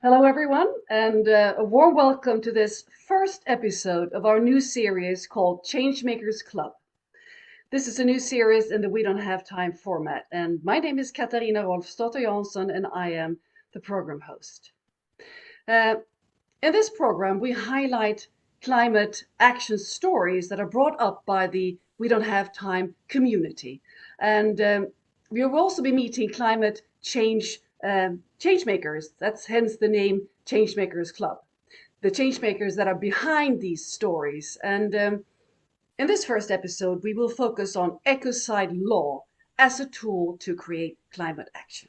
Hello, everyone, and a warm welcome to this first episode of our new series called Changemakers Club. This is a new series in the We Don't Have Time format, and my name is Katarina Rolfsdotter Jansson, and I am the program host. Uh, in this program, we highlight climate action stories that are brought up by the We Don't Have Time community, and we will also be meeting climate change makers. That's hence the name Changemakers Club. The change makers that are behind these stories. And in this first episode, we will focus on Ecocide Law as a tool to create climate action.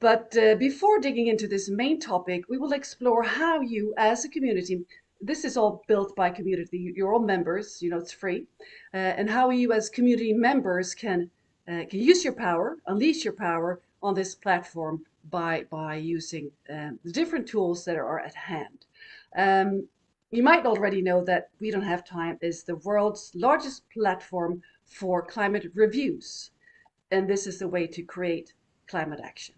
But before digging into this main topic, we will explore how you as a community, this is all built by community, you're all members, it's free, and how you as community members can use your power, unleash your power on this platform by using the different tools that are at hand. You might already know that We Don't Have Time is the world's largest platform for climate reviews, and this is the way to create climate action.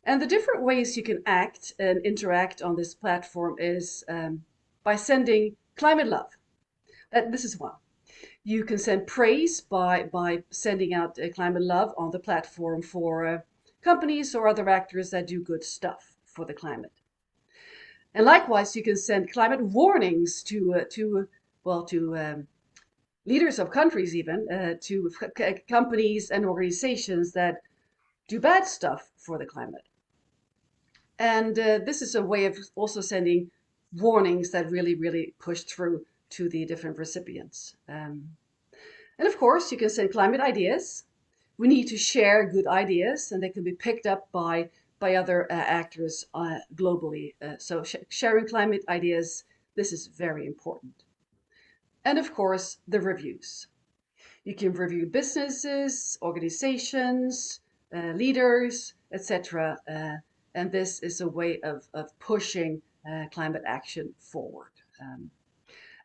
And the different ways you can act and interact on this platform is by sending climate love. This is one. You can send praise by sending out climate love on the platform for companies or other actors that do good stuff for the climate. And likewise, you can send climate warnings to leaders of countries, even to companies and organizations that do bad stuff for the climate. And this is a way of also sending warnings that really push through to the different recipients. And of course, you can send climate ideas. We need to share good ideas, and they can be picked up by other actors globally. So sharing climate ideas, this is very important. And of course, the reviews. You can review businesses, organizations, leaders, etc. And this is a way of pushing climate action forward.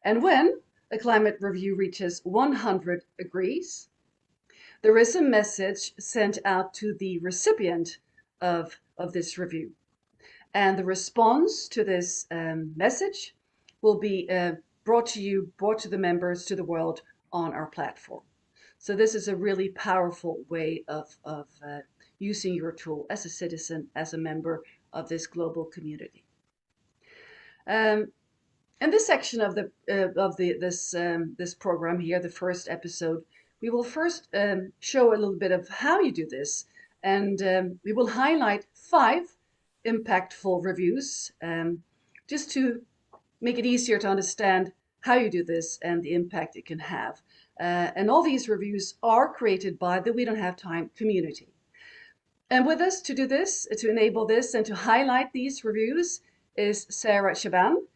And when a climate review reaches 100 agrees, there is a message sent out to the recipient of this review. And the response to this message will be brought to the members, to the world on our platform. So this is a really powerful way of using your tool as a citizen, as a member of this global community. In this section of this program here, the first episode, we will first show a little bit of how you do this, and we will highlight 5 impactful reviews, just to make it easier to understand how you do this and the impact it can have. And all these reviews are created by the We Don't Have Time community. And with us to do this, to enable this and to highlight these reviews is Sarah Shaban.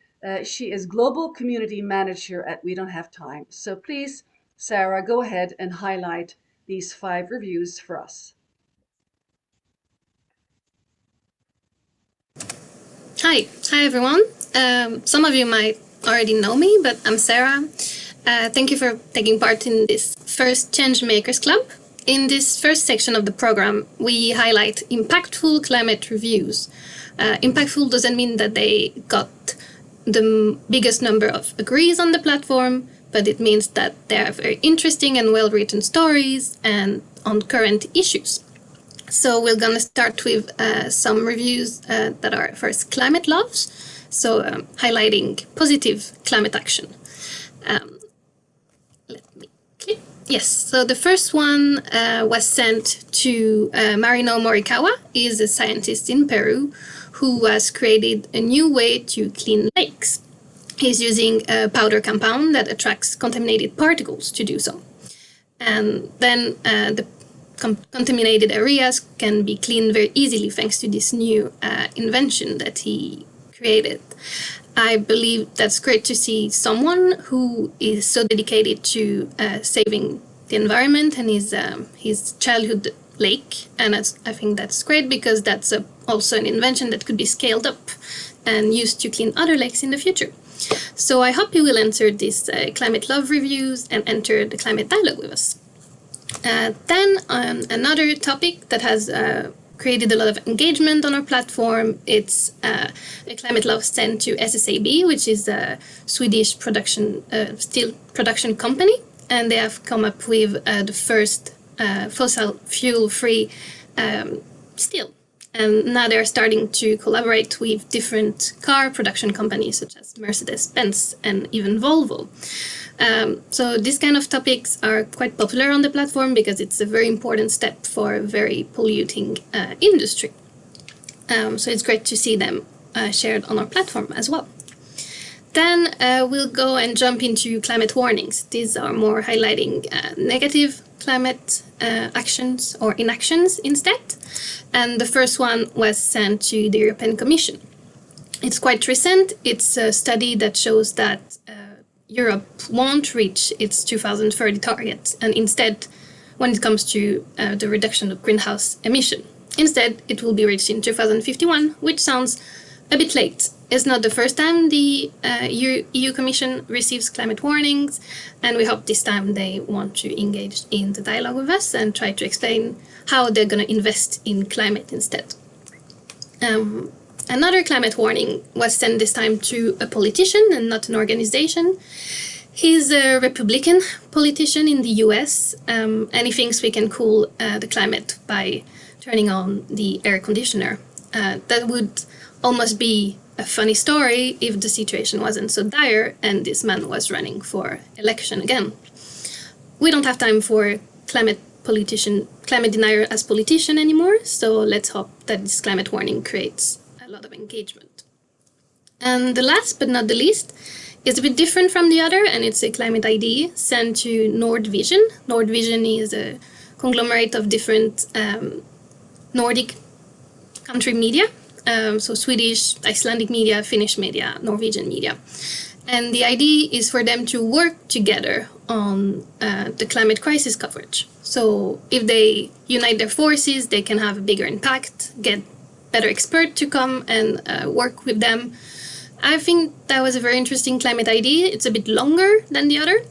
She is Global Community Manager at We Don't Have Time. So please, Sarah, go ahead and highlight these 5 reviews for us. Hi everyone. Some of you might already know me, but I'm Sarah. Thank you for taking part in this first Changemakers Club. In this first section of the program, we highlight impactful climate reviews. Impactful doesn't mean that they got the biggest number of agrees on the platform, but it means that they are very interesting and well-written stories and on current issues. So we're going to start with some reviews that are first climate loves, so highlighting positive climate action. Let me click. Yes, so the first one was sent to Marino Morikawa. He is a scientist in Peru who has created a new way to clean lakes. He's using a powder compound that attracts contaminated particles to do so. And then the contaminated areas can be cleaned very easily thanks to this new invention that he created. I believe that's great to see someone who is so dedicated to saving the environment and his childhood lake, and I think that's great because that's also an invention that could be scaled up and used to clean other lakes in the future. So I hope you will enter these climate love reviews and enter the climate dialogue with us. Then another topic that has created a lot of engagement on our platform. It's a climate law sent to SSAB, which is a Swedish steel production company, and they have come up with the first fossil fuel-free steel. And now they're starting to collaborate with different car production companies such as Mercedes-Benz and even Volvo. So these kind of topics are quite popular on the platform because it's a very important step for a very polluting industry. So it's great to see them shared on our platform as well. Then we'll go and jump into climate warnings. These are more highlighting negative climate actions or inactions instead. And the first one was sent to the European Commission. It's quite recent. It's a study that shows that Europe won't reach its 2030 target, and instead, when it comes to the reduction of greenhouse emission, instead it will be reached in 2051, which sounds a bit late. It's not the first time the EU Commission receives climate warnings, and we hope this time they want to engage in the dialogue with us and try to explain how they're going to invest in climate instead. Another climate warning was sent this time to a politician and not an organization. He's a Republican politician in the US, and he thinks we can cool the climate by turning on the air conditioner. That would almost be a funny story if the situation wasn't so dire and this man was running for election again. We don't have time for climate denier as politician anymore, so let's hope that this climate warning creates a lot of engagement. And the last but not the least is a bit different from the other, and it's a climate ID sent to Nordvision. Nordvision is a conglomerate of different Nordic country media, so Swedish, Icelandic media, Finnish media, Norwegian media. And the idea is for them to work together on the climate crisis coverage. So if they unite their forces, they can have a bigger impact, get better experts to come and work with them. I think that was a very interesting climate idea. It's a bit longer than the other,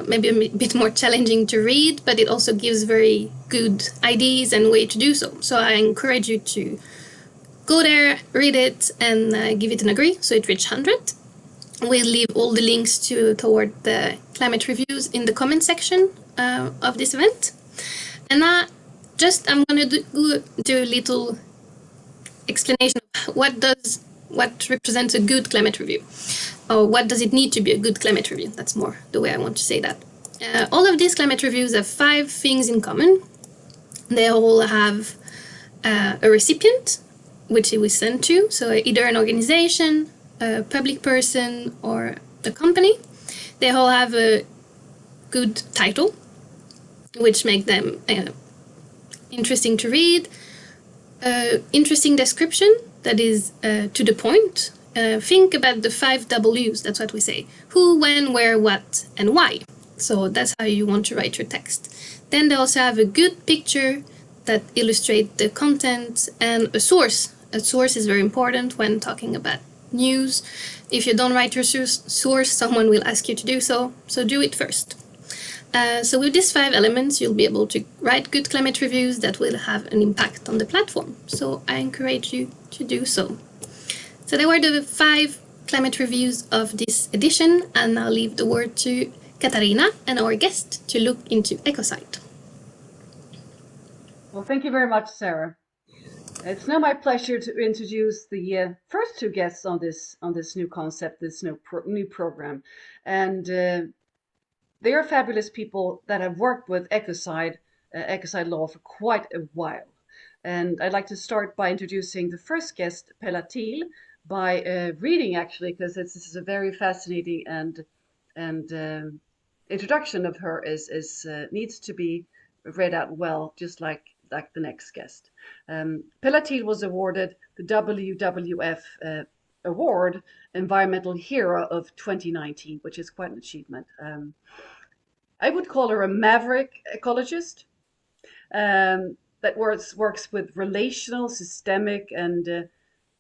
maybe a bit more challenging to read, but it also gives very good ideas and way to do so. So I encourage you to go there, read it, and give it an agree, so it reaches 100. We'll leave all the links toward the climate reviews in the comment section of this event. And now, I'm going to do a little explanation of what represents a good climate review, or what does it need to be a good climate review. That's more the way I want to say that. All of these climate reviews have 5 things in common. They all have a recipient, which it was sent to, so either an organization, a public person, or a company. They all have a good title, which make them interesting to read, interesting description that is to the point. Think about the 5 W's, that's what we say. Who, when, where, what, and why. So that's how you want to write your text. Then they also have a good picture that illustrate the content, and a source. A source is very important when talking about news. If you don't write your source, someone will ask you to do so, so do it first. So with these 5 elements, you'll be able to write good climate reviews that will have an impact on the platform. So I encourage you to do so. So there were the 5 climate reviews of this edition, and I'll leave the word to Katarina and our guest to look into Ecocide. Well, thank you very much, Sarah. It's now my pleasure to introduce the first 2 guests on this new concept, this new program, and they are fabulous people that have worked with Ecocide Law for quite a while. And I'd like to start by introducing the first guest, Pella Thiel, by reading, actually, because this is a very fascinating and introduction of her needs to be read out well, just like the next guest. Pella Thiel was awarded the WWF Award Environmental Hero of 2019, which is quite an achievement. I would call her a maverick ecologist that works with relational, systemic, and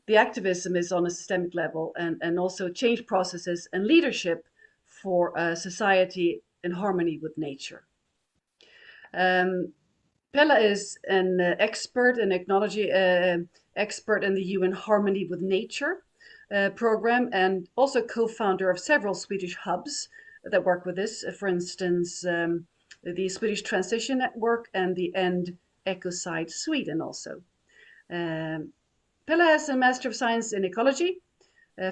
the activism is on a systemic level, and also change processes and leadership for a society in harmony with nature. Pella is an expert in ecology, expert in the UN Harmony with Nature program, and also co-founder of several Swedish hubs that work with this. For instance, the Swedish Transition Network and the End Ecocide Sweden also. Pella has a Master of Science in Ecology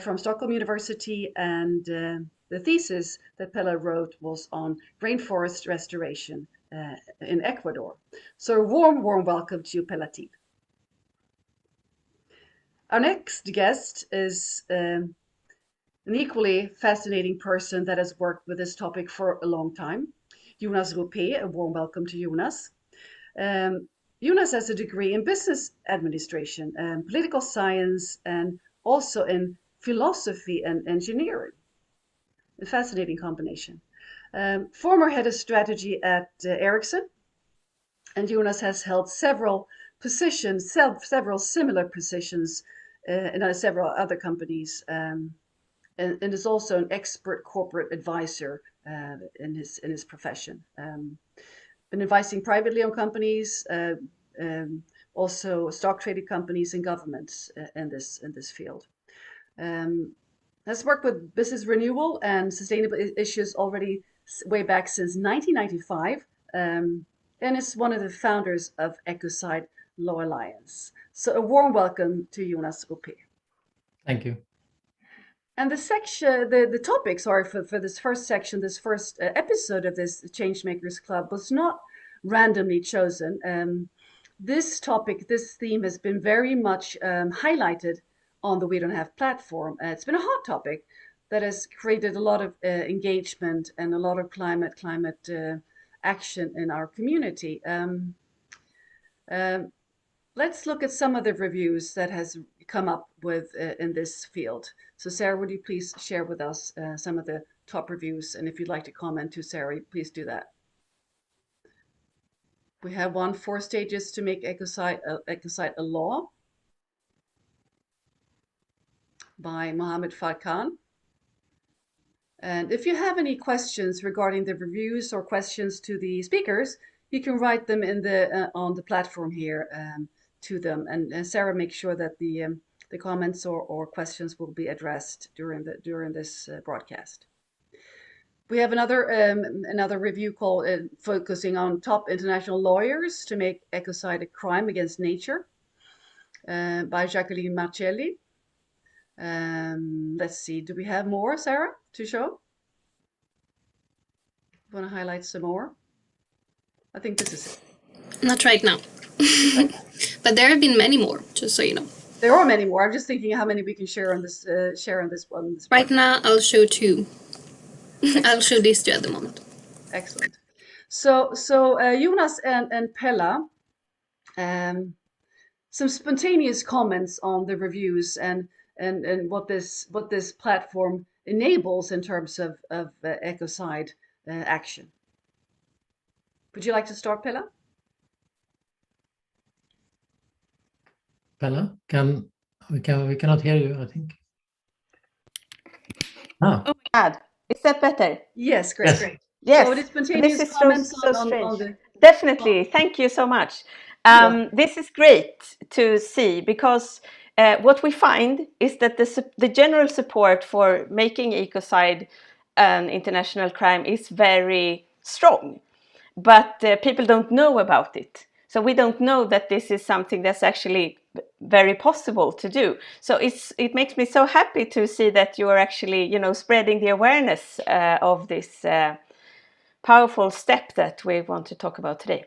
from Stockholm University, and the thesis that Pella wrote was on rainforest restoration in Ecuador. So a warm welcome to you, Pella Thiel. Our next guest is an equally fascinating person that has worked with this topic for a long time. Jonas Roupé, a warm welcome to Jonas. Jonas has a degree in business administration, political science, and also in philosophy and engineering. A fascinating combination. Former head of strategy at Ericsson, and Jonas has held several positions, several similar positions in several other companies, and is also an expert corporate advisor in his profession. Been advising privately owned companies, also stock traded companies and governments in this field. Has worked with business renewal and sustainable issues already way back since 1995, and is one of the founders of Ecocide Law Alliance. So a warm welcome to Jonas Roupé. Thank you. And the topic, sorry, for this first section, this first episode of this Changemakers Club was not randomly chosen. This topic, this theme has been very much highlighted on the We Don't Have platform. It's been a hot topic that has created a lot of engagement and a lot of climate action in our community. Let's look at some of the reviews that has come up with in this field. So Sarah, would you please share with us some of the top reviews? And if you'd like to comment to Sarah, please do that. We have 4 stages to make Ecocide a law by Mohammed Farkan. And if you have any questions regarding the reviews or questions to the speakers, you can write them in on the platform here to them. And Sarah makes sure that the comments or questions will be addressed during this broadcast. We have another review called focusing on top international lawyers to make ecocide a crime against nature by Jacqueline Marcelli. Let's see, do we have more, Sarah, to show? Want to highlight some more? I think this is it. Not right now. But there have been many more, just so you know. There are many more. I'm just thinking how many we can share on this one. Right now, I'll show 2. I'll show these 2 at the moment. Excellent. So Jonas and Pella, some spontaneous comments on the reviews and what this platform enables in terms of ecocide action. Would you like to start, Pella? Pella, we cannot hear you, I think. Oh my God, is that better? Yes, great. Yes. Great. Yes, So spontaneous this is comments so on strange. the... Definitely, thank you so much. This is great to see because what we find is that the general support for making ecocide an international crime is very strong, but people don't know about it. So we don't know that this is something that's actually very possible to do. So it makes me so happy to see that you are actually, spreading the awareness of this powerful step that we want to talk about today.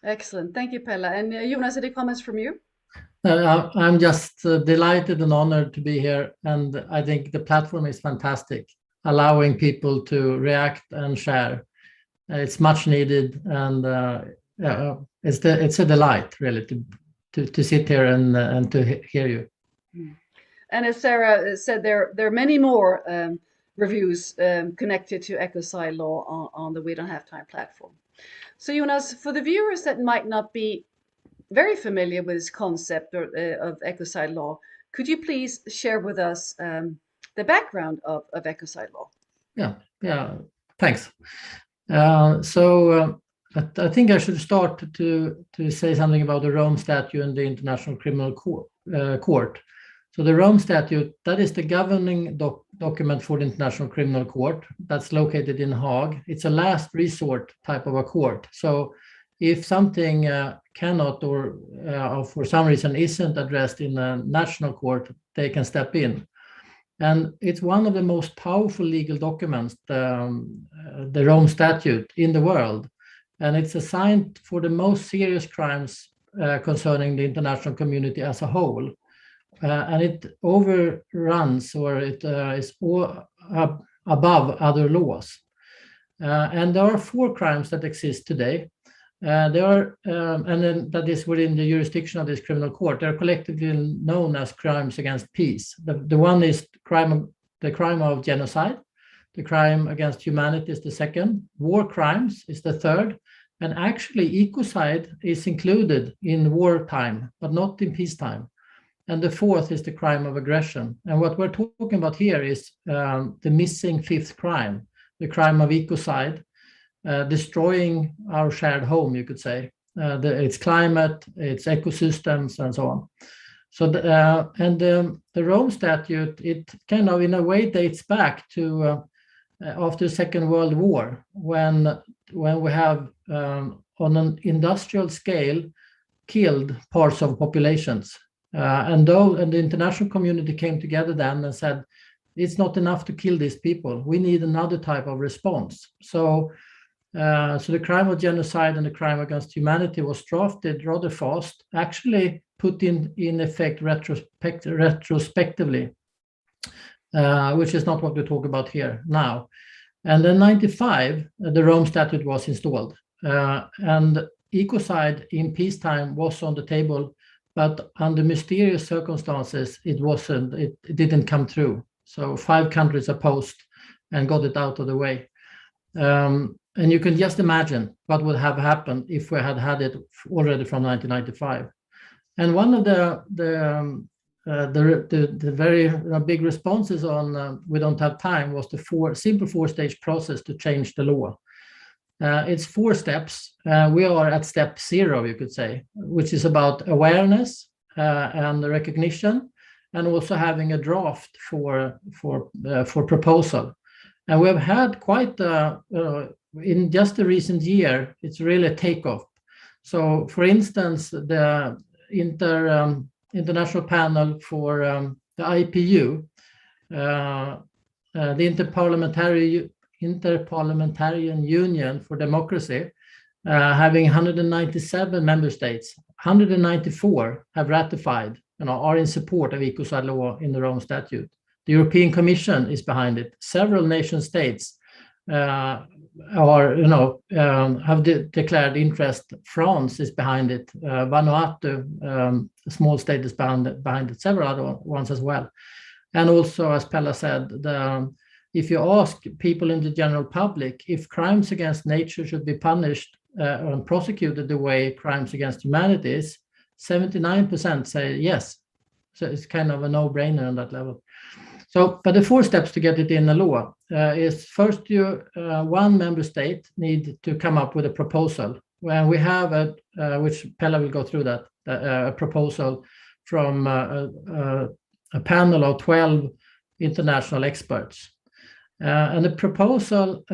Excellent, thank you, Pella. And Jonas, any comments from you? I'm just delighted and honored to be here, and I think the platform is fantastic, allowing people to react and share. It's much needed, and it's a delight really to sit here and to hear you. And as Sarah said, there are many more reviews connected to Ecocide Law on the We Don't Have Time platform. So Jonas, for the viewers that might not be very familiar with this concept of Ecocide Law, could you please share with us the background of Ecocide Law? Yeah, thanks. So but I think I should start to say something about the Rome Statute and the International Criminal Court. So the Rome Statute, that is the governing document for the International Criminal Court that's located in Hague. It's a last resort type of a court. So if something cannot or for some reason isn't addressed in a national court, they can step in. And it's one of the most powerful legal documents, the Rome Statute, in the world. And it's assigned for the most serious crimes concerning the international community as a whole. And it overruns, or it is above other laws. And there are 4 crimes that exist today. There are, and then that is within the jurisdiction of this criminal court. They're collectively known as crimes against peace. The one is the crime of genocide. The crime against humanity is the second. War crimes is the third. And actually, ecocide is included in wartime, but not in peacetime. And the fourth is the crime of aggression. And what we're talking about here is the missing 5th crime, the crime of ecocide, destroying our shared home, you could say. It's climate, it's ecosystems, and so on. So, the Rome Statute, it kind of, in a way, dates back to after the Second World War, when we have, on an industrial scale, killed parts of populations. And the international community came together then and said, it's not enough to kill these people. We need another type of response. So the crime of genocide and the crime against humanity was drafted rather fast, actually put in effect retrospectively, which is not what we talk about here now. And in 1995, the Rome Statute was installed. And ecocide in peacetime was on the table, but under mysterious circumstances, it didn't come through. So 5 countries opposed and got it out of the way. And you can just imagine what would have happened if we had it already from 1995. And one of the very big responses on we don't have time was the simple 4-stage process to change the law. It's 4 steps. We are at step 0, you could say, which is about awareness and recognition, and also having a draft for proposal. And we have had quite in just the recent year, it's really a takeoff. So, for instance, the International Panel for the IPU, the Interparliamentarian Union for Democracy, having 197 member states, 194 have ratified, are in support of ecocide law in the Rome Statute. The European Commission is behind it. Several nation states have declared interest. France is behind it. Vanuatu, a small state, is behind it. Several other ones as well. And also, as Pella said, if you ask people in the general public if crimes against nature should be punished and prosecuted the way crimes against humanity is, 79% say yes. So it's kind of a no-brainer on that level. So, but the 4 steps to get it in the law is first, one member state need to come up with a proposal. When we have which Pella will go through that, a proposal from a panel of 12 international experts. And the proposal,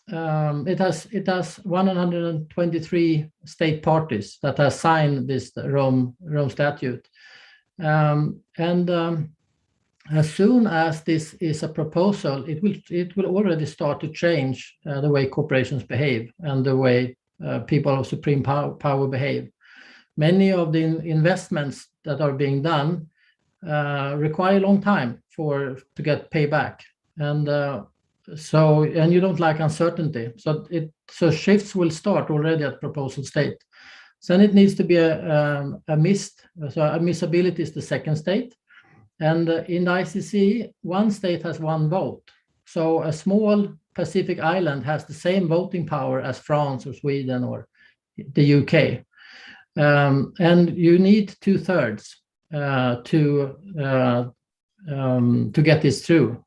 it has 123 state parties that have signed this Rome Statute. As soon as this is a proposal, it will already start to change the way corporations behave and the way people of supreme power behave. Many of the investments that are being done require a long time to get payback, and you don't like uncertainty. So shifts will start already at proposal state. Then it needs to be a admissibility is the second state. And in the ICC, one state has one vote. So a small Pacific island has the same voting power as France or Sweden or the UK. And you need 2/3 to get this through.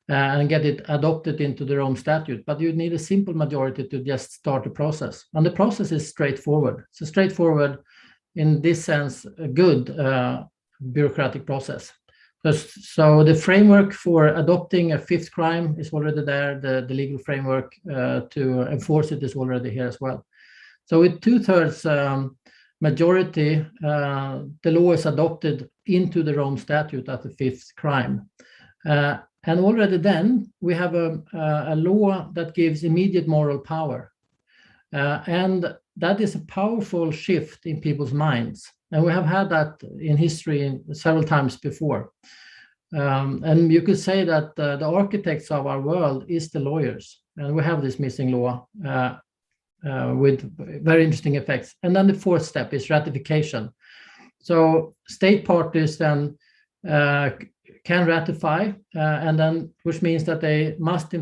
and get it adopted into the Rome Statute. But you need a simple majority to just start the process. And the process is straightforward. It's a straightforward, in this sense, a good bureaucratic process. So the framework for adopting a fifth crime is already there. The legal framework to enforce it is already here as well. So with 2/3 majority, the law is adopted into the Rome Statute as the fifth crime. And already then we have a law that gives immediate moral power. And that is a powerful shift in people's minds. And we have had that in history several times before. And you could say that the architects of our world is the lawyers. And we have this missing law with very interesting effects. And then the fourth step is ratification. So state parties then can ratify, and then which means that they must,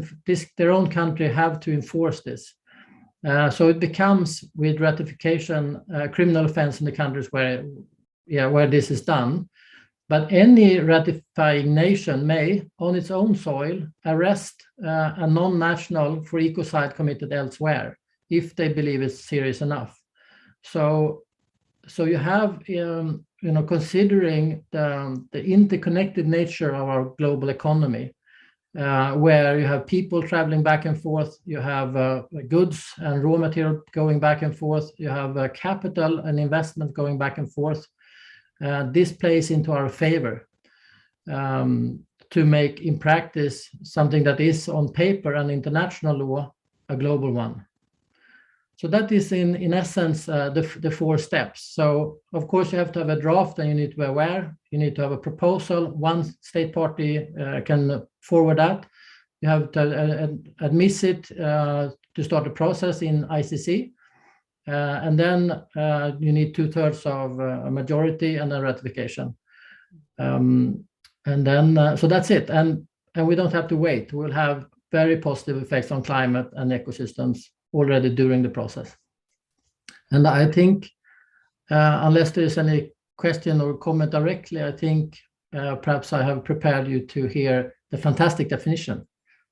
their own country have to enforce this. So it becomes, with ratification, a criminal offense in the countries where this is done. But any ratifying nation may, on its own soil, arrest a non-national for ecocide committed elsewhere, if they believe it's serious enough. So you have, considering the interconnected nature of our global economy, where you have people traveling back and forth, you have goods and raw material going back and forth, you have capital and investment going back and forth. This plays into our favor to make, in practice, something that is on paper an international law, a global one. So that is, in essence, the four steps. So, of course, you have to have a draft, and you need to be aware. You need to have a proposal. One state party can forward that. You have to admit it to start the process in ICC. And then you need 2/3 of a majority and then ratification. And then, so that's it. And we don't have to wait. We'll have very positive effects on climate and ecosystems already during the process. And I think, unless there is any question or comment directly, I think perhaps I have prepared you to hear the fantastic definition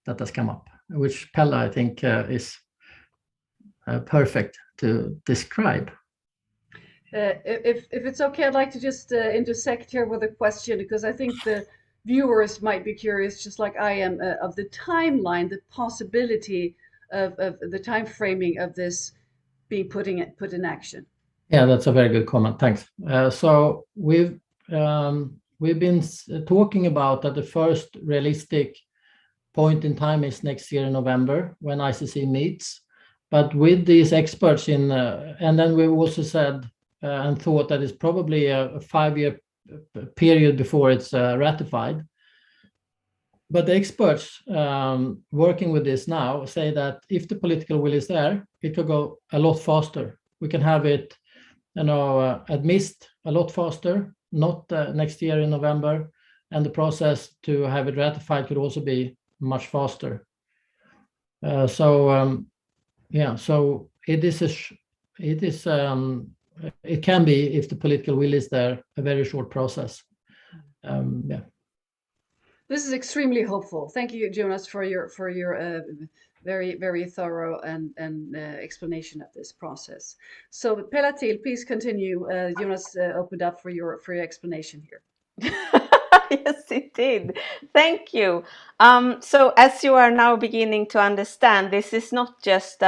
that has come up, which Pella, I think, is perfect to describe. If it's okay, I'd like to just intersect here with a question, because I think the viewers might be curious, just like I am, of the timeline, the possibility of the time framing of this being put in action. Yeah, that's a very good comment. Thanks. So we've been talking about that the first realistic point in time is next year in November, when ICC meets. But with these experts and then we also said and thought that it's probably a 5-year period before it's ratified. But the experts working with this now say that if the political will is there, it will go a lot faster. We can have it, admitted a lot faster, not next year in November, and the process to have it ratified could also be much faster. So it can be, if the political will is there, a very short process. This is extremely hopeful. Thank you, Jonas, for your very, very thorough and explanation of this process. So, Pella Thiel, please continue. Jonas opened up for your explanation here. Yes, it did. Thank you. So as you are now beginning to understand, this is not just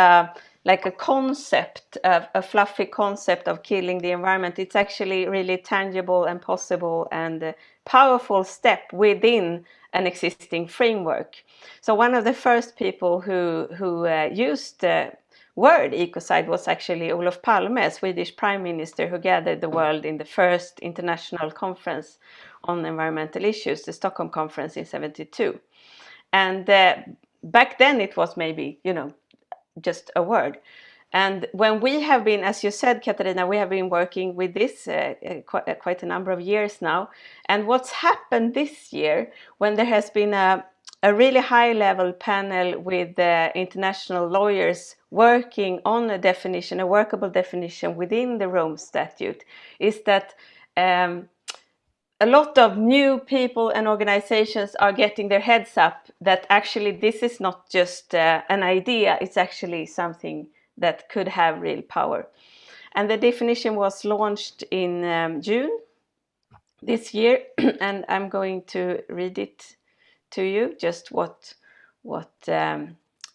like a concept, a fluffy concept of killing the environment. It's actually really tangible and possible and a powerful step within an existing framework. So one of the first people who used the word ecocide was actually Olof Palme, Swedish Prime Minister, who gathered the world in the first international conference on environmental issues, the Stockholm Conference in 1972. And back then it was maybe, just a word. And when we have been, as you said, Katarina, we have been working with this quite a number of years now. And what's happened this year, when there has been a really high-level panel with international lawyers working on a definition, a workable definition within the Rome Statute, is that a lot of new people and organizations are getting their heads up that actually this is not just an idea, it's actually something that could have real power. And the definition was launched in June this year, and I'm going to read it to you, just what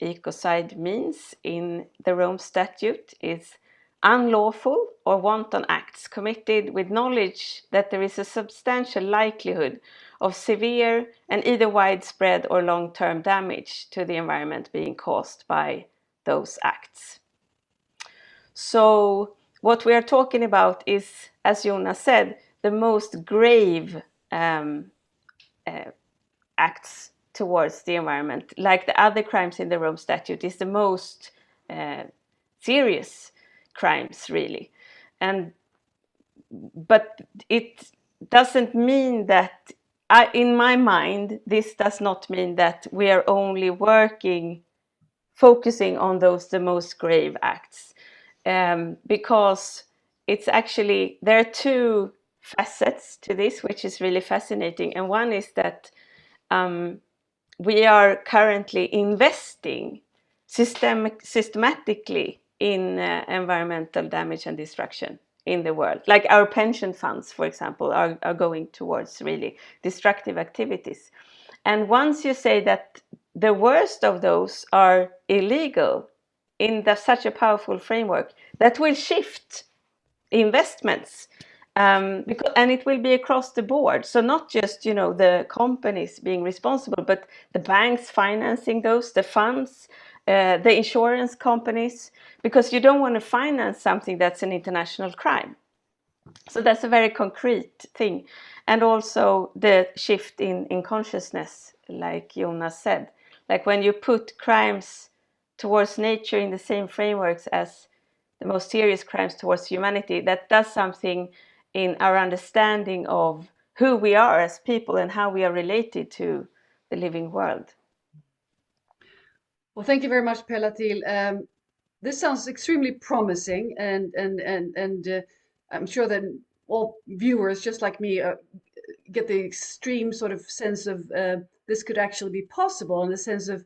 ecocide means in the Rome Statute is unlawful or wanton acts committed with knowledge that there is a substantial likelihood of severe and either widespread or long-term damage to the environment being caused by those acts. So what we are talking about is, as Jonas said, the most grave acts towards the environment, like the other crimes in the Rome Statute, is the most serious crimes, really. But it doesn't mean that, in my mind, this does not mean that we are only focusing on the most grave acts, because it's actually, there are two facets to this, which is really fascinating. And one is that we are currently investing systematically in environmental damage and destruction in the world. Like our pension funds, for example, are going towards really destructive activities. And once you say that the worst of those are illegal in such a powerful framework, that will shift investments. And it will be across the board. So not just, the companies being responsible, but the banks financing those, the funds, the insurance companies, because you don't want to finance something that's an international crime. So that's a very concrete thing. And also the shift in consciousness, like Jonas said, like when you put crimes towards nature in the same frameworks as the most serious crimes towards humanity, that does something in our understanding of who we are as people and how we are related to the living world. Well, thank you very much, Pella Thiel. This sounds extremely promising, and I'm sure that all viewers, just like me, get the extreme sort of sense of this could actually be possible, in the sense of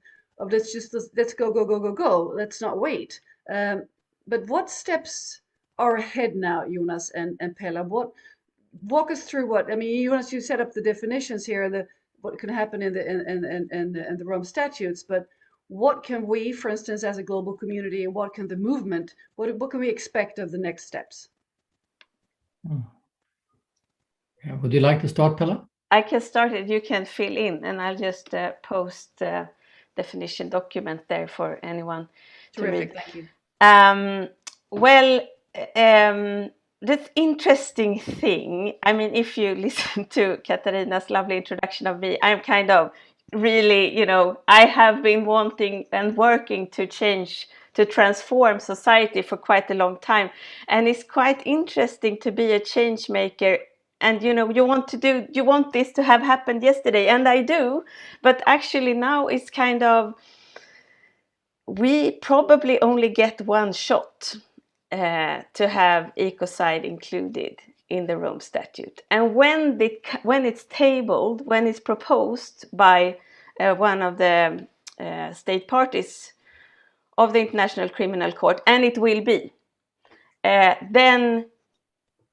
let's go, let's not wait. But what steps are ahead now, Jonas and Pella? Walk us through Jonas, you set up the definitions here, what can happen in the Rome Statutes, but what can we, for instance, as a global community, and what can the movement, what can we expect of the next steps? Yeah, would you like to start, Pella? I can start it. You can fill in, and I'll just post the definition document there for anyone to read. Thank you. The interesting thing, if you listen to Katarina's lovely introduction of me, I'm kind of really, I have been wanting and working to transform society for quite a long time. And it's quite interesting to be a change maker. And, you want this to have happened yesterday, and I do. But actually now it's kind of, we probably only get one shot to have ecocide included in the Rome Statute. And when it's tabled, when it's proposed by one of the state parties of the International Criminal Court, and it will be, then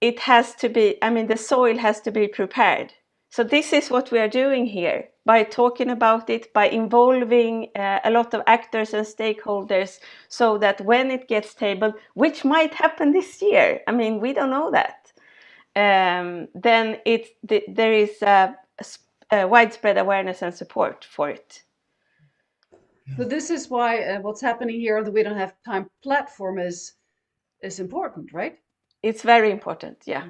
it has to be, the soil has to be prepared. So this is what we are doing here, by talking about it, by involving a lot of actors and stakeholders, so that when it gets tabled, which might happen this year, we don't know that, then there is a widespread awareness and support for it. So this is why what's happening here on the We Don't Have Time platform is important, right? It's very important, yeah.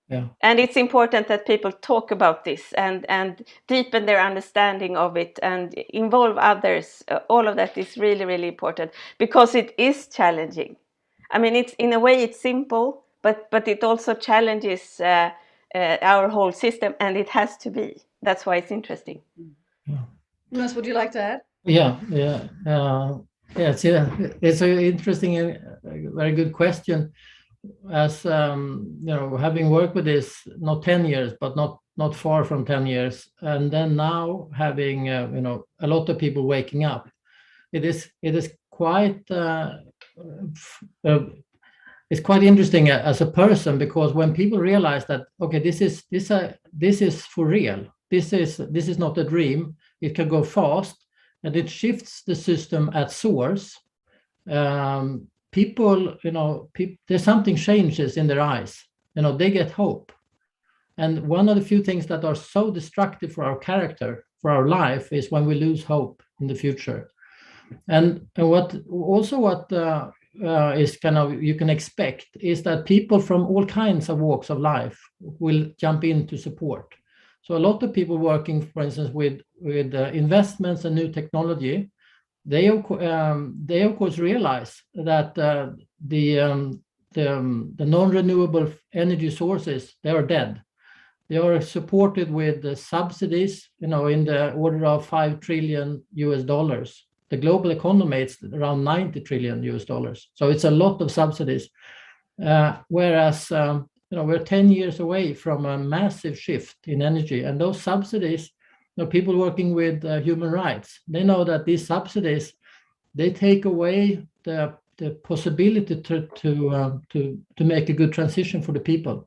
Yeah. And it's important that people talk about this and deepen their understanding of it and involve others. All of that is really, really important, because it is challenging. It's, in a way, it's simple, but it also challenges our whole system, and it has to be. That's why it's interesting. Yeah. Jonas, would you like to add? Yeah. It's an interesting and very good question. As having worked with this, not 10 years, but not not far from 10 years, and then now having a lot of people waking up. It is quite it's quite interesting as a person, because when people realize that, okay, this is for real, this is not a dream, it can go fast, and it shifts the system at source. People, there's something changes in their eyes. They get hope. And one of the few things that are so destructive for our character, for our life, is when we lose hope in the future. And what is kind of you can expect is that people from all kinds of walks of life will jump in to support. So a lot of people working, for instance, with investments and new technology, they of course realize that the non-renewable energy sources, they are dead. They are supported with subsidies, in the order of $5 trillion. The global economy is around $90 trillion. So it's a lot of subsidies. Whereas we're 10 years away from a massive shift in energy, and those subsidies, people working with human rights, they know that these subsidies, they take away the possibility to make a good transition for the people.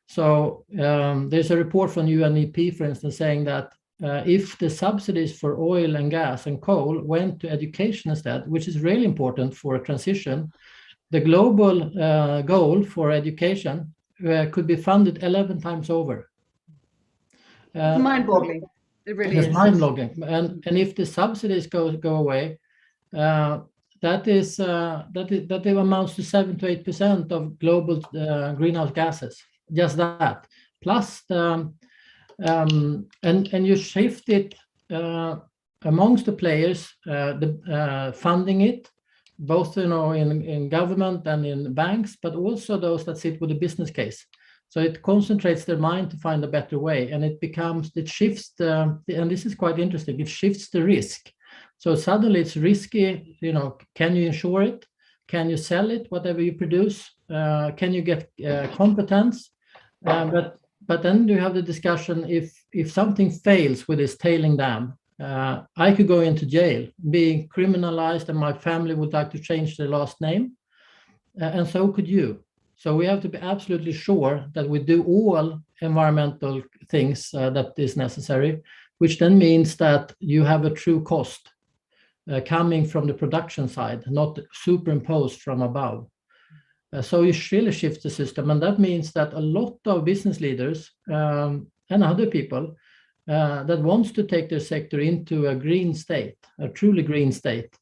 So there's a report from UNEP, for instance, saying that if the subsidies for oil and gas and coal went to education instead, which is really important for a transition, the global goal for education could be funded 11 times over. It's mind-boggling. It really is. It's mind-boggling. And if the subsidies go away, that amounts to 7 to 8% of global greenhouse gases. Just that. Plus, and you shift it amongst the players, funding it, both in government and in banks, but also those that sit with the business case. So it concentrates their mind to find a better way, and it shifts and this is quite interesting. It shifts the risk. So suddenly it's risky. Can you insure it? Can you sell it? Whatever you produce, can you get competence? But then you have the discussion, if something fails with this tailing dam, I could go into jail, being criminalized, and my family would like to change their last name, and so could you. So we have to be absolutely sure that we do all environmental things that is necessary, which then means that you have a true cost coming from the production side, not superimposed from above. So you really shift the system, and that means that a lot of business leaders and other people that wants to take their sector into a green state, a truly green state,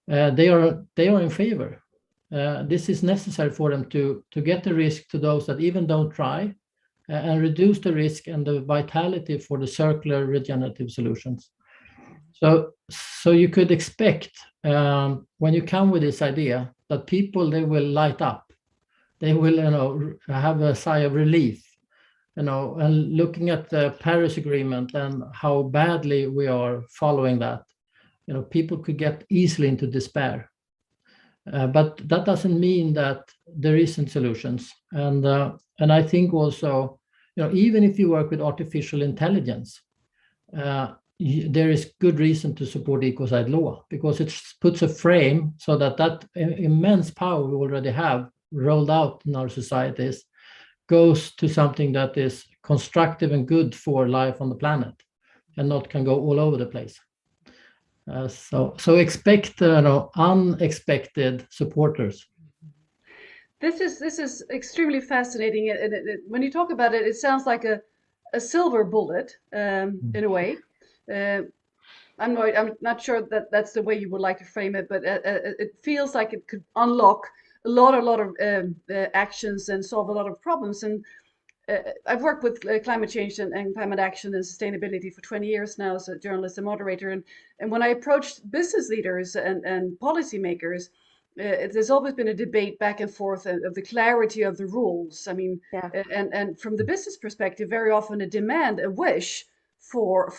they are in favor. This is necessary for them to get the risk to those that even don't try, and reduce the risk and the vitality for the circular regenerative solutions. So you could expect when you come with this idea that people, they will light up. They will, have a sigh of relief, and looking at the Paris Agreement and how badly we are following that, people could get easily into despair. But that doesn't mean that there isn't solutions. And I think also, even if you work with artificial intelligence, there is good reason to support Ecocide Law, because it puts a frame so that immense power we already have rolled out in our societies goes to something that is constructive and good for life on the planet, and not can go all over the place. So expect unexpected supporters. This is extremely fascinating. When you talk about it, it sounds like a silver bullet in a way. I'm not sure that that's the way you would like to frame it, but it feels like it could unlock a lot of actions and solve a lot of problems. And I've worked with climate change and climate action and sustainability for 20 years now as a journalist and moderator. And when I approached business leaders and policymakers, there's always been a debate back and forth of the clarity of the rules. I mean, Yeah. And from the business perspective, very often a demand, a wish for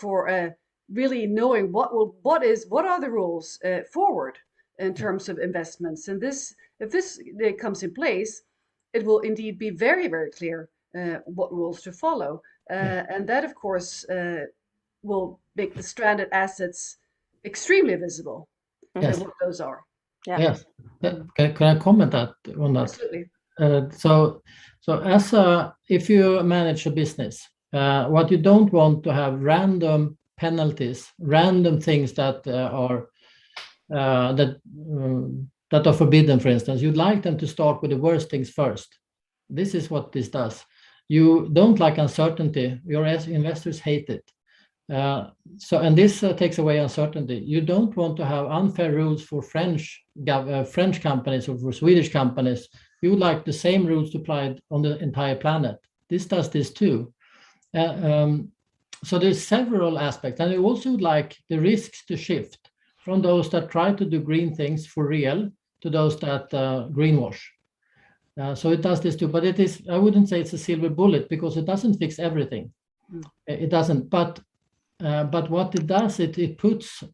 really knowing what are the rules forward in terms of investments. And if this comes in place, it will indeed be very, very clear what rules to follow. And that, of course, will make the stranded assets extremely visible. Yes. What those are. Yeah. Yes. Can I comment on that? Absolutely. So if you manage a business, what you don't want to have random penalties, random things that are forbidden, for instance. You'd like them to start with the worst things first. This is what this does. You don't like uncertainty. Your investors hate it. And this takes away uncertainty. You don't want to have unfair rules for French companies or for Swedish companies. You would like the same rules applied on the entire planet. This does this too. So there's several aspects, and you also would like the risks to shift from those that try to do green things for real to those that greenwash. So it does this too, but I wouldn't say it's a silver bullet because it doesn't fix everything. It doesn't, but what it does, it puts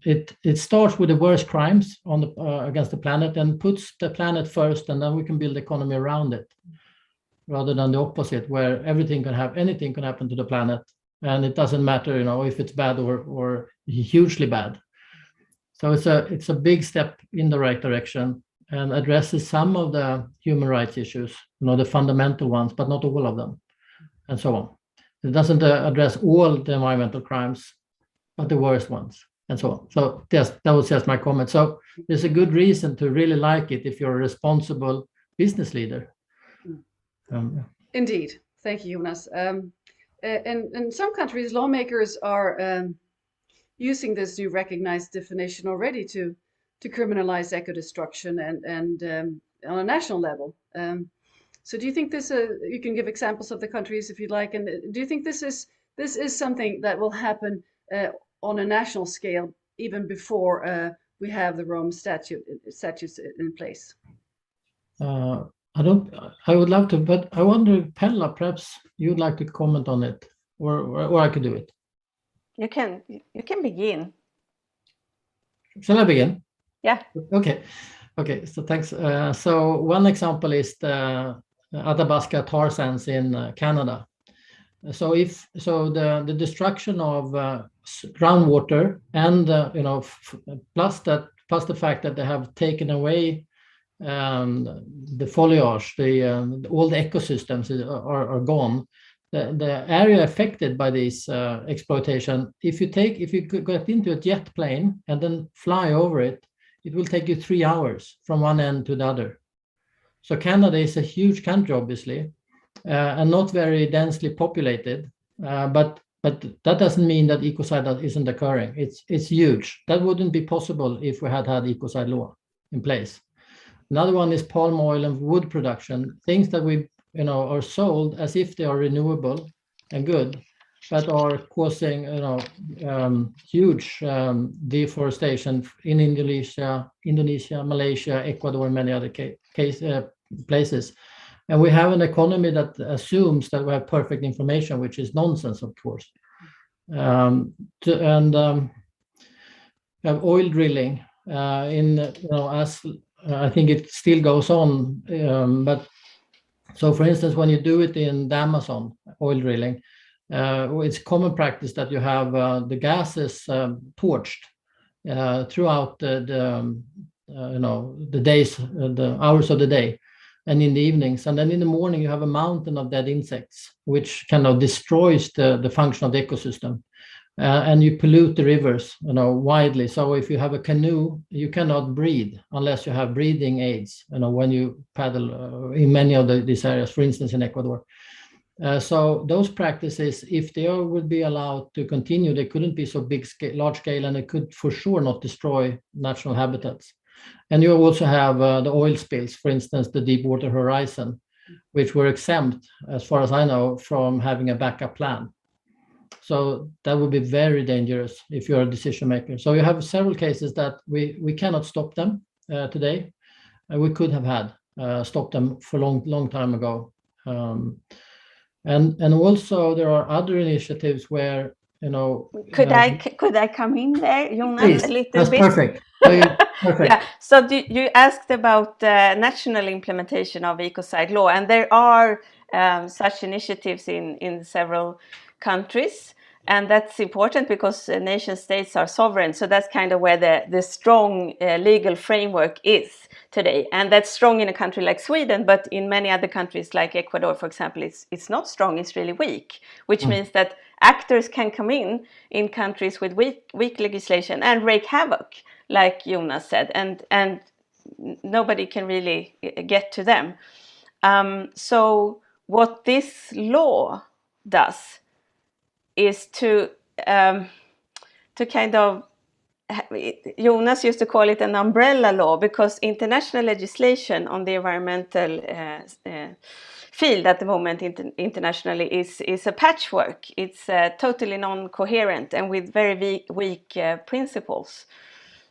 it starts with the worst crimes against the planet and puts the planet first, and then we can build economy around it, rather than the opposite, where anything can happen to the planet, and it doesn't matter, if it's bad or hugely bad. So it's a big step in the right direction and addresses some of the human rights issues, the fundamental ones, but not all of them, and so on. It doesn't address all the environmental crimes, but the worst ones, and so on. So yes, that was just my comment. So there's a good reason to really like it if you're a responsible business leader. Indeed. Thank you, Jonas. In some countries, lawmakers are using this new recognized definition already to criminalize eco-destruction and on a national level. So do you think this, you can give examples of the countries if you'd like, and do you think this is something that will happen on a national scale even before we have the Rome statutes in place? I would love to, but I wonder, Pella, perhaps you'd like to comment on it, or I could do it. You can begin. Shall I begin? Yeah. Okay. So thanks. So one example is the Athabasca tar sands in Canada. So the destruction of groundwater and plus the fact that they have taken away the foliage, all the ecosystems are gone. The area affected by this exploitation, if you get into a jet plane and then fly over it, it will take you 3 hours from one end to the other. So Canada is a huge country, obviously, and not very densely populated. But that doesn't mean that ecocide isn't occurring. It's huge. That wouldn't be possible if we had ecocide law in place. Another one is palm oil and wood production, things that we are sold as if they are renewable and good, but are causing huge deforestation in Indonesia, Malaysia, Ecuador, and many other places. And we have an economy that assumes that we have perfect information, which is nonsense, of course. We have oil drilling as I think it still goes on, but so for instance, when you do it in the Amazon, oil drilling, it's common practice that you have the gases torched throughout the days, the hours of the day, and in the evenings, and then in the morning you have a mountain of dead insects, which kind of destroys the function of the ecosystem. And you pollute the rivers, widely. So if you have a canoe, you cannot breathe unless you have breathing aids, when you paddle in many of these areas, for instance, in Ecuador. So those practices, if they would be allowed to continue, they couldn't be so large scale, and they could for sure not destroy natural habitats. And you also have the oil spills, for instance, the Deepwater Horizon, which were exempt, as far as I know, from having a backup plan. So that would be very dangerous if you're a decision maker. So you have several cases that we cannot stop them today. We could have had stopped them for a long time ago. And also there are other initiatives where Could I come in there, Jonas, please, a little that's bit? Perfect. Perfect. Yeah. So you asked about national implementation of ecocide law, and there are such initiatives in several countries. And that's important because nation states are sovereign. So that's kind of where the strong legal framework is today. And that's strong in a country like Sweden, but in many other countries like Ecuador, for example, it's not strong, it's really weak, which means that actors can come in countries with weak legislation and wreak havoc, like Jonas said, and nobody can really get to them. So what this law does is to kind of, Jonas used to call it an umbrella law, because international legislation on the environmental field at the moment internationally is a patchwork. It's totally non-coherent and with very weak principles.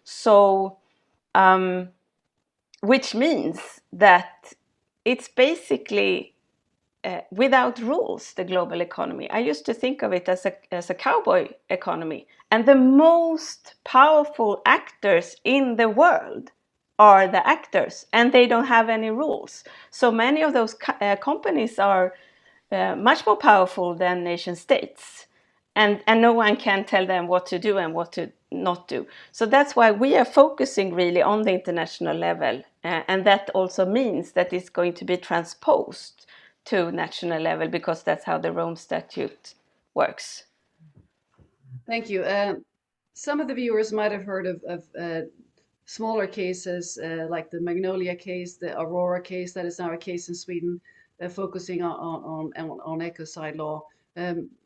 So, which means that it's basically without rules, the global economy. I used to think of it as a cowboy economy. And the most powerful actors in the world are the actors, and they don't have any rules. So many of those companies are much more powerful than nation states. And no one can tell them what to do and what to not do. So that's why we are focusing really on the international level. And that also means that it's going to be transposed to national level, because that's how the Rome Statute works. Thank you. Some of the viewers might have heard of smaller cases like the Magnolia case, the Aurora case that is now a case in Sweden, focusing on ecocide law.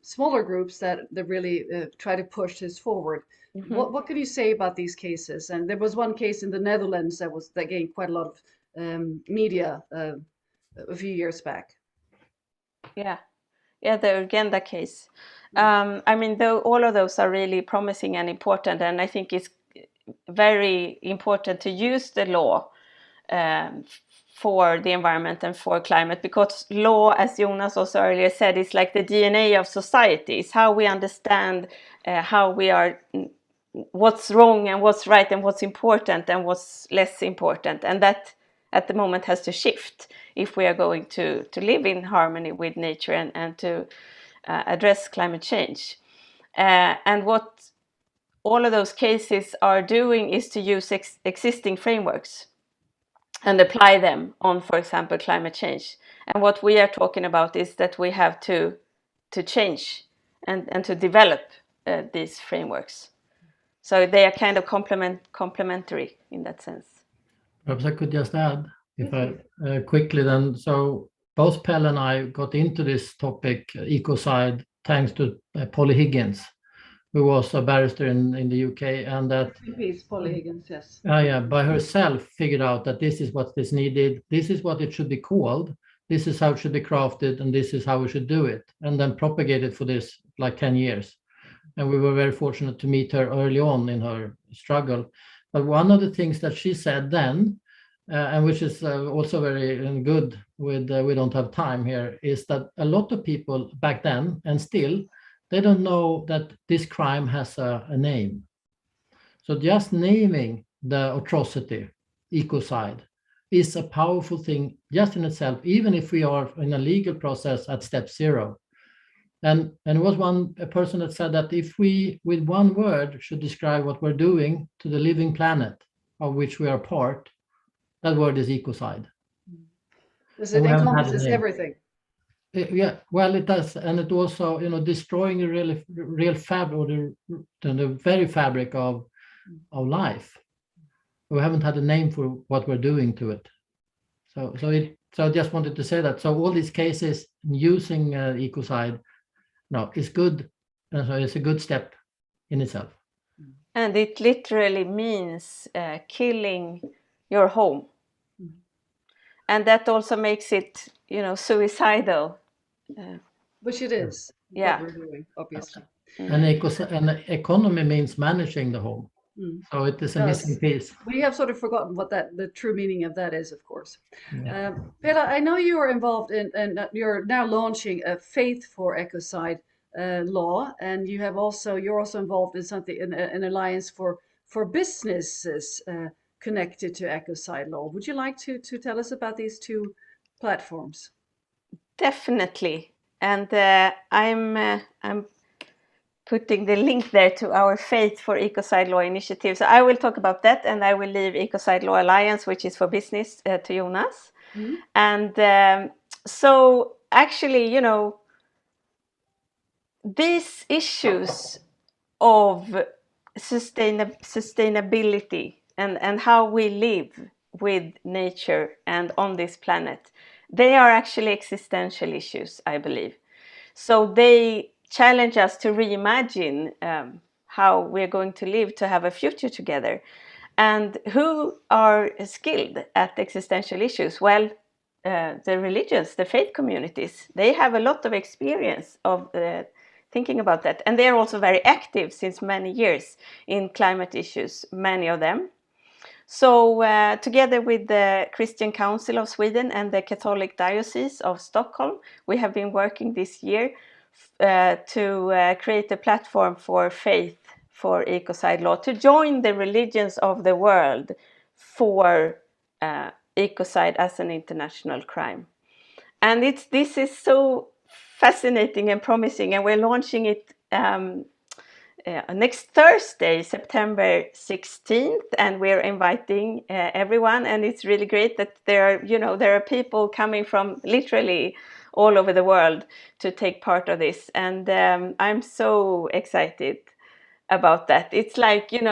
Smaller groups that really try to push this forward. Mm-hmm. What can you say about these cases? And there was one case in the Netherlands that gained quite a lot of media a few years back. Yeah, the Urgenda case. I mean, though all of those are really promising and important, and I think it's very important to use the law for the environment and for climate, because law, as Jonas also earlier said, is like the DNA of society. It's how we understand how we are, what's wrong and what's right and what's important and what's less important, and that at the moment has to shift if we are going to live in harmony with nature and to address climate change. And what all of those cases are doing is to use existing frameworks and apply them on, for example, climate change. And what we are talking about is that we have to change and to develop these frameworks. So they are kind of complementary in that sense. Perhaps I could just add, if I quickly then, so both Pella and I got into this topic, ecocide, thanks to Polly Higgins, who was a barrister in the UK, and that Polly Higgins, yes. By herself figured out that this is what is needed, this is what it should be called, this is how it should be crafted, and this is how we should do it, and then propagated for this like 10 years. And we were very fortunate to meet her early on in her struggle. But one of the things that she said then, and which is also very good with We Don't Have Time here, is that a lot of people back then, and still, they don't know that this crime has a name. So just naming the atrocity, ecocide, is a powerful thing just in itself, even if we are in a legal process at step 0. And it was a person that said that if we, with one word, should describe what we're doing to the living planet of which we are part, that word is ecocide. Does it encompasses everything? Yeah, well, it does, and it also, destroying the real fabric, or the very fabric of life. We haven't had a name for what we're doing to it. So I just wanted to say that. So all these cases using ecocide, is good. So it's a good step in itself. And it literally means killing your home. And that also makes it, suicidal. Which it is. Yeah. What we're doing, obviously. And economy means managing the home. So it is a missing piece. We have sort of forgotten what the true meaning of that is, of course. Yeah. Pella, I know you are involved and you're now launching a Faith for Ecocide law, and you're also involved in something, an alliance for businesses connected to ecocide law. Would you like to tell us about these two platforms? Definitely. And I'm putting the link there to our Faith for Ecocide Law initiative. So I will talk about that, and I will leave Ecocide Law Alliance, which is for business, to Jonas. Mhm. And so actually, these issues of sustainability and how we live with nature and on this planet, they are actually existential issues, I believe. So they challenge us to reimagine how we're going to live to have a future together. And who are skilled at existential issues? Well, the religions, the faith communities, they have a lot of experience of thinking about that. And they're also very active since many years in climate issues, many of them. So together with the Christian Council of Sweden and the Catholic Diocese of Stockholm, we have been working this year to create a platform for faith for ecocide law, to join the religions of the world for ecocide as an international crime. And this is so fascinating and promising, and we're launching it next Thursday, September 16th, and we're inviting everyone. And it's really great that there are people coming from literally all over the world to take part of this. And I'm so excited about that. It's like, to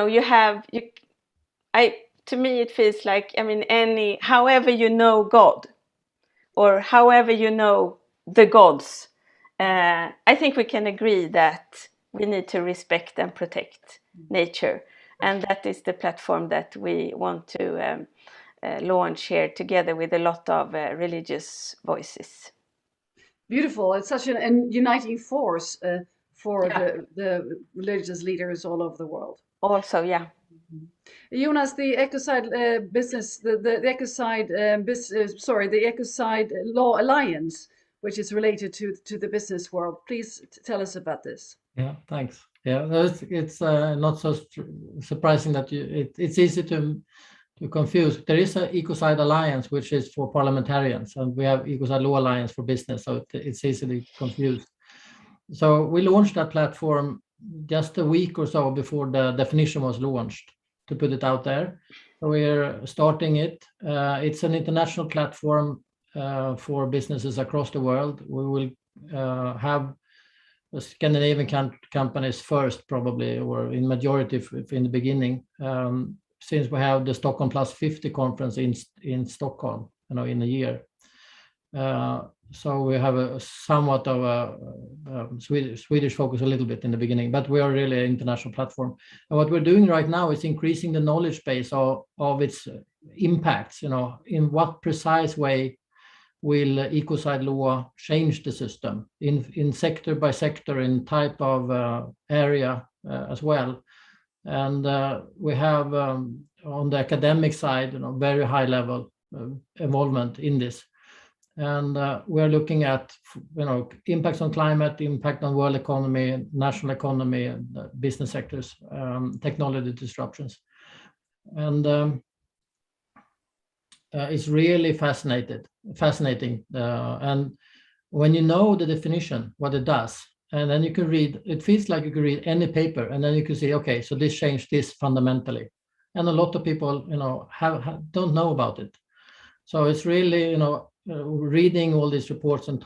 me it feels like, however you know God, or however you know the gods, I think we can agree that we need to respect and protect nature. And that is the platform that we want to launch here together with a lot of religious voices. Beautiful. It's such a uniting force for Yeah. the religious leaders all over the world. Also, yeah. Jonas, the Ecocide business, the Ecocide the Ecocide Law Alliance, which is related to the business world. Please tell us about this. Yeah, thanks. Yeah, it's not so surprising that it's easy to confuse. There is an Ecocide Alliance, which is for parliamentarians, and we have Ecocide Law Alliance for business, so it's easily confused. So we launched that platform just a week or so before the definition was launched, to put it out there. So we're starting it. It's an international platform for businesses across the world. We will have Scandinavian companies first, probably, or in majority in the beginning, since we have the Stockholm Plus 50 conference in Stockholm, in a year. So we have a somewhat of a Swedish focus a little bit in the beginning, but we are really an international platform. And what we're doing right now is increasing the knowledge base of its impacts. In what precise way will ecocide law change the system in sector by sector, in type of area as well. And we have on the academic side, very high level involvement in this. And we're looking at, impacts on climate, impact on world economy, national economy, and business sectors, technology disruptions. And it's really fascinating. And when you know the definition, what it does, and then you can read, it feels like you can read any paper, and then you can say, okay, so this changed this fundamentally. And a lot of people, don't know about it. So it's really, reading all these reports and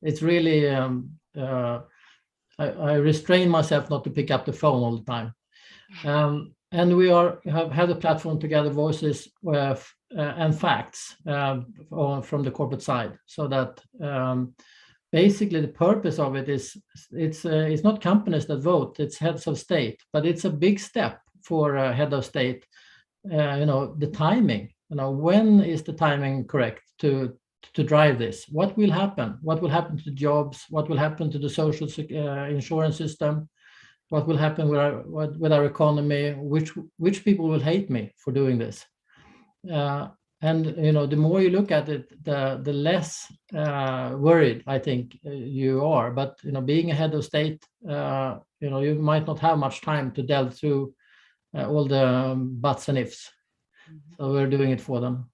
it's really, I restrain myself not to pick up the phone all the time. And we have the platform to gather voices and facts from the corporate side, so that basically the purpose of it is it's not companies that vote, it's heads of state, but it's a big step for a head of state. The timing, when is the timing correct to drive this? What will happen? What will happen to jobs? What will happen to the social insurance system? What will happen with our economy? Which people will hate me for doing this? And the more you look at it, the less worried I think you are. But being a head of state, you might not have much time to delve through all the buts and ifs. So we're doing it for them.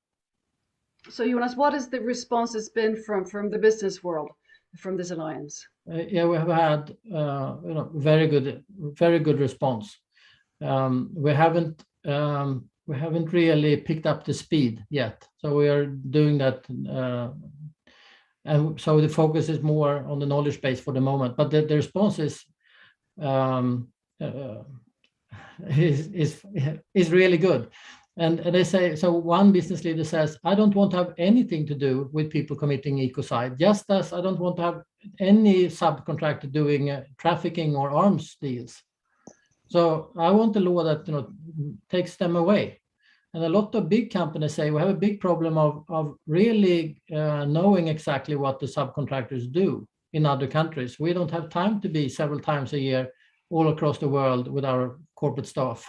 So Jonas, what is the response has been from the business world from this alliance? Yeah, we have had very good response. We haven't really picked up the speed yet, so we are doing that, and so the focus is more on the knowledge base for the moment. But the response is really good. And they say, so one business leader says, I don't want to have anything to do with people committing ecocide, just as I don't want to have any subcontractor doing trafficking or arms deals. So I want a law that takes them away. And a lot of big companies say we have a big problem of really knowing exactly what the subcontractors do in other countries. We don't have time to be several times a year all across the world with our corporate staff.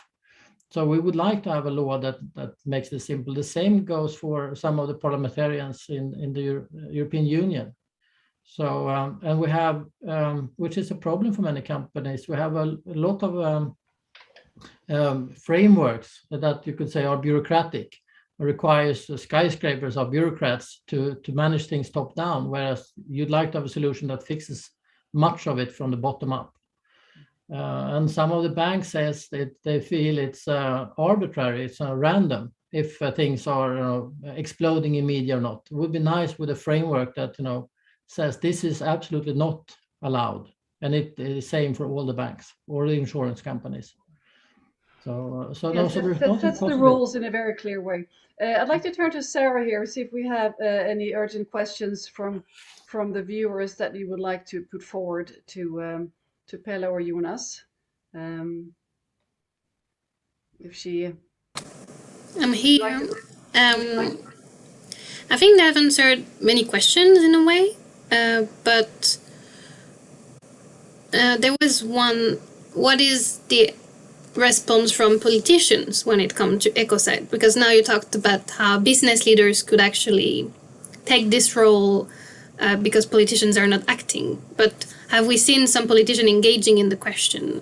So we would like to have a law that makes this simple. The same goes for some of the parliamentarians in the European Union. So, and we have, which is a problem for many companies, we have a lot of frameworks that you could say are bureaucratic, requires skyscrapers of bureaucrats to manage things top down, whereas you'd like to have a solution that fixes much of it from the bottom up. And some of the banks says that they feel it's arbitrary, it's random if things are exploding in media or not. It would be nice with a framework that says this is absolutely not allowed, and it is same for all the banks or the insurance companies. So yes, that's the rules in a very clear way. I'd like to turn to Sarah here, see if we have any urgent questions from the viewers that you would like to put forward to Pella or Jonas. If she... I'm here. I think they have answered many questions in a way, but there was one. What is the response from politicians when it comes to ecocide? Because now you talked about how business leaders could actually take this role because politicians are not acting. But have we seen some politician engaging in the question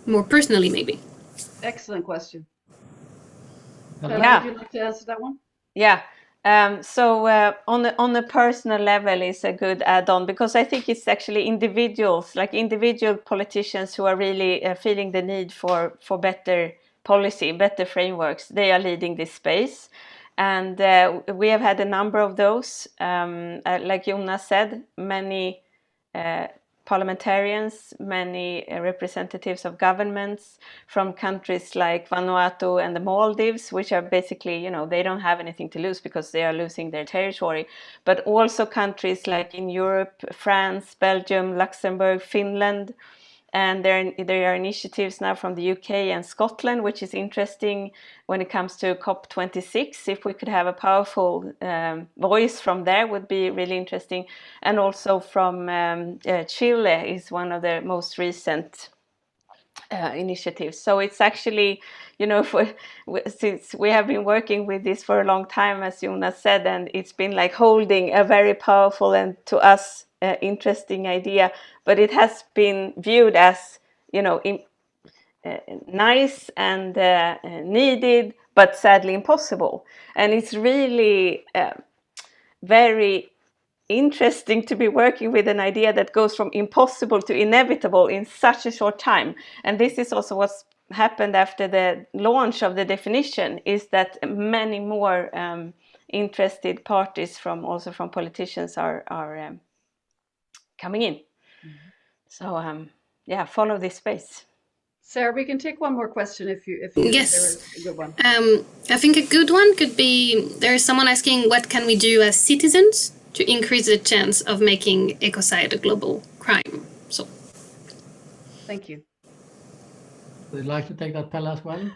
more personally, maybe? Excellent question. Yeah. Would you like to answer that one? Yeah. So on the personal level is a good add-on, because I think it's actually individuals, like individual politicians who are really feeling the need for better policy, better frameworks. They are leading this space. And we have had a number of those. Like Jonas said, many parliamentarians, many representatives of governments from countries like Vanuatu and the Maldives, which are basically, they don't have anything to lose because they are losing their territory. But also countries like in Europe, France, Belgium, Luxembourg, Finland. And there are initiatives now from the UK and Scotland, which is interesting when it comes to COP26. If we could have a powerful voice from there, would be really interesting. And also from Chile is one of the most recent initiatives. So it's actually, since we have been working with this for a long time, as Jonas said, and it's been like holding a very powerful and to us interesting idea, but it has been viewed as, nice and needed, but sadly impossible. And it's really very interesting to be working with an idea that goes from impossible to inevitable in such a short time. And this is also what's happened after the launch of the definition, is that many more interested parties also from politicians are coming in. Mm-hmm. So follow this space. Sarah, we can take one more question if you yes. There is a good one. I think a good one could be, there's someone asking, what can we do as citizens to increase the chance of making ecocide a global crime? So, thank you. Would you like to take that, Pella, as well?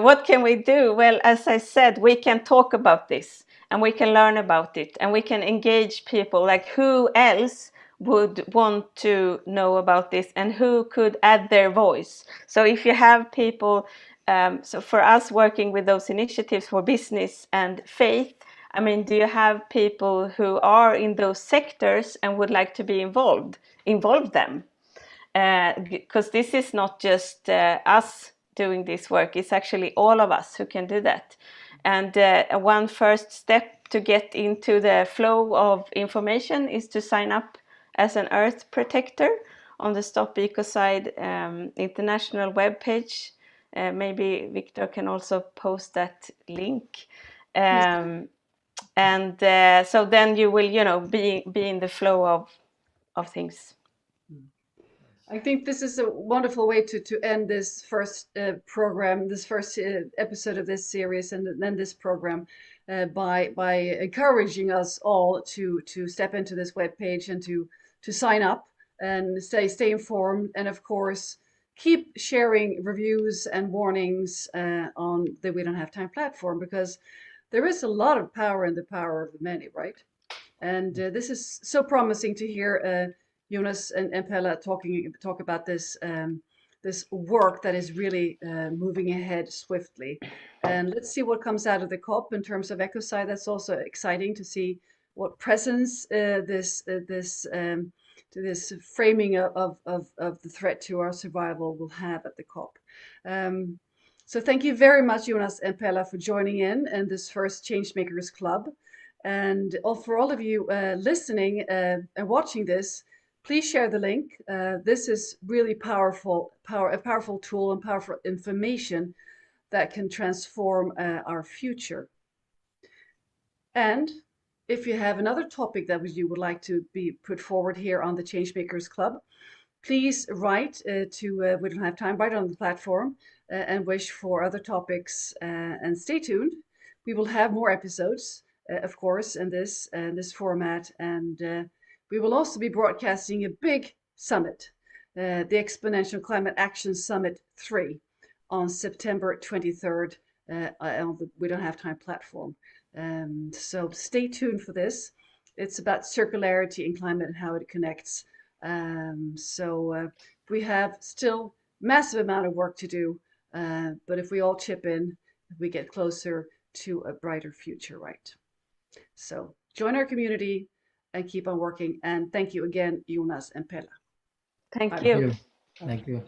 What can we do? Well, as I said, we can talk about this and we can learn about it and we can engage people. Like, who else would want to know about this and who could add their voice? So if you have people, so for us working with those initiatives for business and faith, I mean, do you have people who are in those sectors and would like to be involved? Involve them. Because this is not just us doing this work, it's actually all of us who can do that. And one first step to get into the flow of information is to sign up as an Earth Protector on the Stop Ecocide international webpage. Maybe Victor can also post that link. And so then you will, you know, be in the flow of things. I think this is a wonderful way to end this first program, this first episode of this series, and then this program by encouraging us all to step into this webpage and to sign up and stay informed, and of course keep sharing reviews and warnings on the We Don't Have Time platform, because there is a lot of power in the power of the many, right? And this is so promising to hear Jonas and Pella talk about this this work that is really moving ahead swiftly. And let's see what comes out of the COP in terms of Ecocide. That's also exciting to see what presence this framing of the threat to our survival will have at the COP. So thank you very much, Jonas and Pella, for joining in this first Changemakers Club. And for all of you listening and watching this, please share the link. This is really a powerful tool and powerful information that can transform our future. And if you have another topic that you would like to be put forward here on the Changemakers Club, please write to We Don't Have Time, write on the platform and wish for other topics, and stay tuned. We will have more episodes, of course, in this format, and we will also be broadcasting a big summit, the Exponential Climate Action Summit 3, on September 23rd on the We Don't Have Time platform. So stay tuned for this. It's about circularity in climate and how it connects. We have still massive amount of work to do, but if we all chip in, we get closer to a brighter future, right? So join our community and keep on working. And thank you again, Jonas and Pella. Thank you. Thank you.